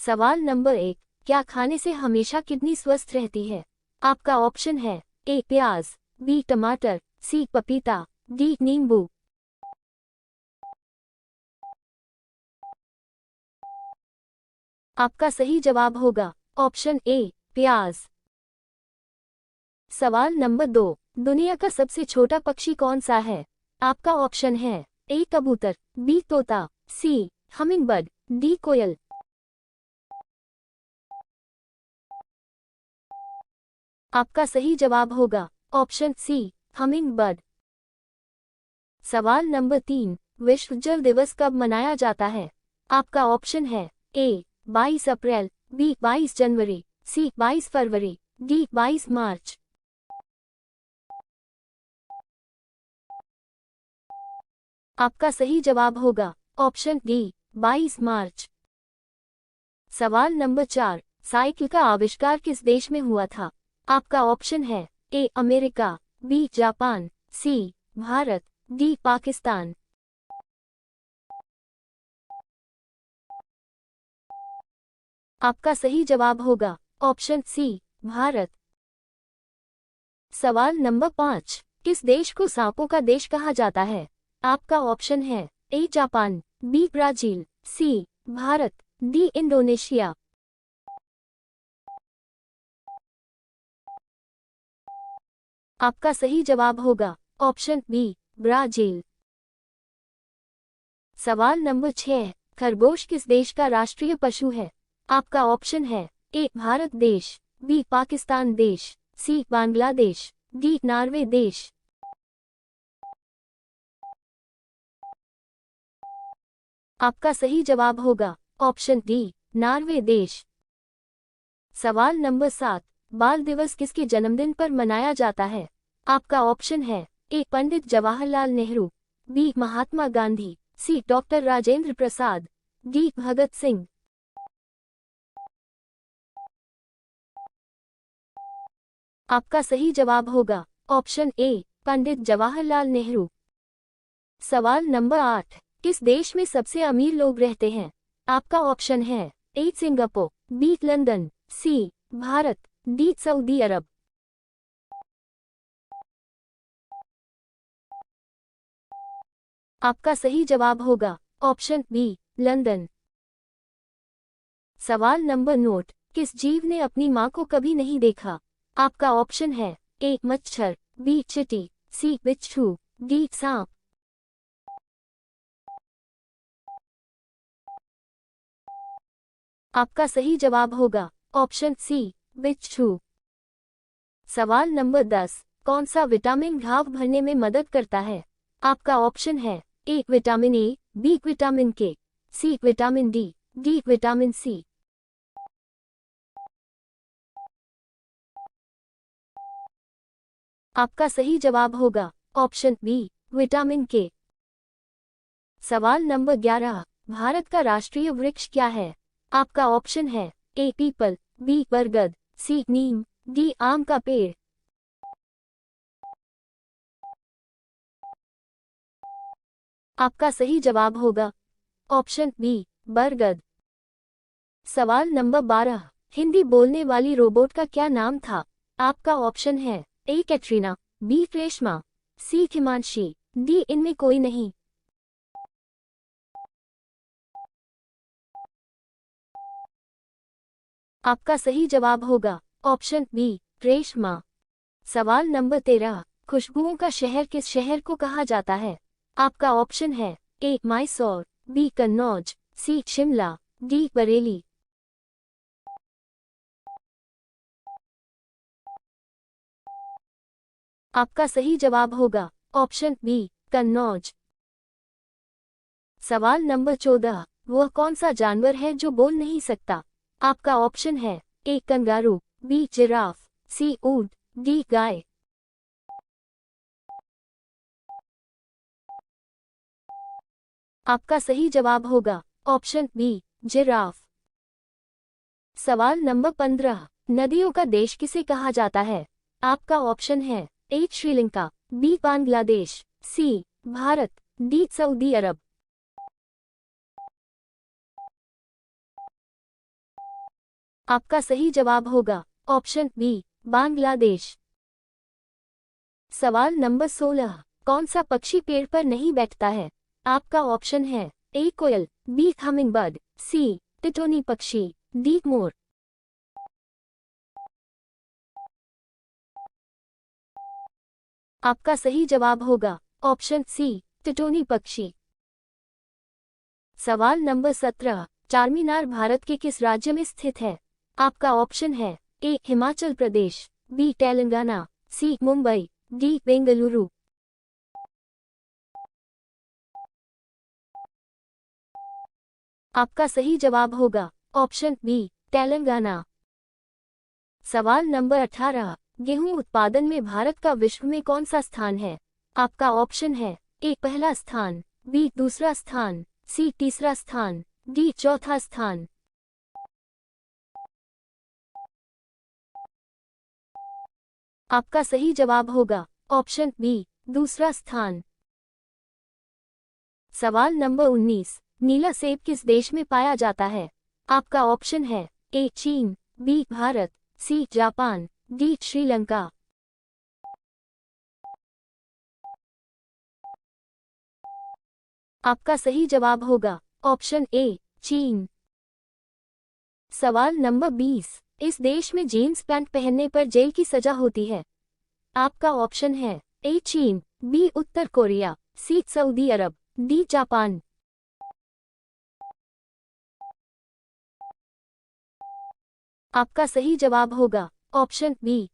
सवाल नंबर 1, क्या खाने से हमेशा किडनी स्वस्थ रहती है? आपका ऑप्शन है ए प्याज, बी टमाटर, सी पपीता, डी नींबू। आपका सही जवाब होगा ऑप्शन ए प्याज। सवाल नंबर 2, दुनिया का सबसे छोटा पक्षी कौन सा है? आपका ऑप्शन है ए कबूतर, बी तोता, सी हमिंगबर्ड, डी कोयल। आपका सही जवाब होगा ऑप्शन सी हमिंगबर्ड। सवाल नंबर 3, विश्व जल दिवस कब मनाया जाता है? आपका ऑप्शन है ए 22 अप्रैल, बी 22 जनवरी, सी 22 फरवरी, डी 22 मार्च। आपका सही जवाब होगा ऑप्शन डी 22 मार्च। सवाल नंबर 4, साइकिल का आविष्कार किस देश में हुआ था? आपका ऑप्शन है A America, B Japan, C Bharat, D Pakistan. आपका सही जवाब होगा ऑप्शन सी भारत। सवाल नंबर 5, किस देश को सांपों का देश कहा जाता है? आपका ऑप्शन है A Japan, B Brazil, C Bharat, D Indonesia. आपका सही जवाब होगा ऑप्शन बी ब्राजील। सवाल नंबर 6, खरगोश किस देश का राष्ट्रीय पशु है? आपका ऑप्शन है ए भारत देश, बी पाकिस्तान देश, सी बांग्लादेश, डी नॉर्वे देश। आपका सही जवाब होगा ऑप्शन डी नॉर्वे देश। सवाल नंबर 7, बाल दिवस किसके जन्मदिन पर मनाया जाता है? आपका ऑप्शन है ए पंडित जवाहरलाल नेहरू, बी महात्मा गांधी, सी डॉक्टर राजेंद्र प्रसाद, डी भगत सिंह। आपका सही जवाब होगा ऑप्शन ए पंडित जवाहरलाल नेहरू। सवाल नंबर 8, किस देश में सबसे अमीर लोग रहते हैं? आपका ऑप्शन है ए सिंगापुर, बी लंदन, सी भारत, डी सऊदी अरब। आपका सही जवाब होगा ऑप्शन बी लंदन। सवाल नंबर 9, किस जीव ने अपनी मां को कभी नहीं देखा? आपका ऑप्शन है ए मच्छर, बी चींटी, सी बिच्छू, डी सांप। आपका सही जवाब होगा ऑप्शन सी बिच्छू। सवाल नंबर 10, कौन सा विटामिन घाव भरने में मदद करता है? आपका ऑप्शन है A vitamin A, B vitamin K, C vitamin D, D vitamin C. आपका सही जवाब होगा ऑप्शन बी विटामिन के। सवाल नंबर 11, भारत का राष्ट्रीय वृक्ष क्या है? आपका ऑप्शन है ए पीपल, बी बरगद, सी नीम, डी आम का पेड़। आपका सही जवाब होगा ऑप्शन बी बरगद। सवाल नंबर 12, हिंदी बोलने वाली रोबोट का क्या नाम था? आपका ऑप्शन है ए कैटरीना, बी रेशमा, सी हिमांशी, डी इनमें कोई नहीं। आपका सही जवाब होगा ऑप्शन बी रेशमा। सवाल नंबर 13, खुशबुओं का शहर किस शहर को कहा जाता है? आपका ऑप्शन है ए मैसूर, बी कन्नौज, सी शिमला, डी बरेली। आपका सही जवाब होगा ऑप्शन बी कन्नौज। सवाल नंबर 14, वह कौन सा जानवर है जो बोल नहीं सकता? आपका ऑप्शन है ए कंगारू, बी जिराफ, सी ऊंट, डी गाय। आपका सही जवाब होगा ऑप्शन बी जिराफ। सवाल नंबर 15, नदियों का देश किसे कहा जाता है? आपका ऑप्शन है ए श्रीलंका, बी बांग्लादेश, सी भारत, डी सऊदी अरब। आपका सही जवाब होगा ऑप्शन बी बांग्लादेश। सवाल नंबर 16, कौन सा पक्षी पेड़ पर नहीं बैठता है? आपका ऑप्शन है ए कोयल, बी हमिंगबर्ड, सी टिटोनी पक्षी, डी मोर। आपका सही जवाब होगा ऑप्शन सी टिटोनी पक्षी। सवाल नंबर 17, चारमीनार भारत के किस राज्य में स्थित है? आपका ऑप्शन है ए हिमाचल प्रदेश, बी तेलंगाना, सी मुंबई, डी बेंगलुरु। आपका सही जवाब होगा ऑप्शन बी तेलंगाना। सवाल नंबर 18, गेहूं उत्पादन में भारत का विश्व में कौन सा स्थान है? आपका ऑप्शन है ए पहला स्थान, बी दूसरा स्थान, सी तीसरा स्थान, डी चौथा स्थान। आपका सही जवाब होगा ऑप्शन बी दूसरा स्थान। सवाल नंबर 19, नीला सेब किस देश में पाया जाता है? आपका ऑप्शन है ए चीन, बी भारत, सी जापान, डी श्रीलंका। आपका सही जवाब होगा ऑप्शन ए चीन। सवाल नंबर 20, इस देश में जीन्स पैंट पहनने पर जेल की सजा होती है। आपका ऑप्शन है ए चीन, बी उत्तर कोरिया, सी सऊदी अरब, डी जापान। आपका सही जवाब होगा ऑप्शन बी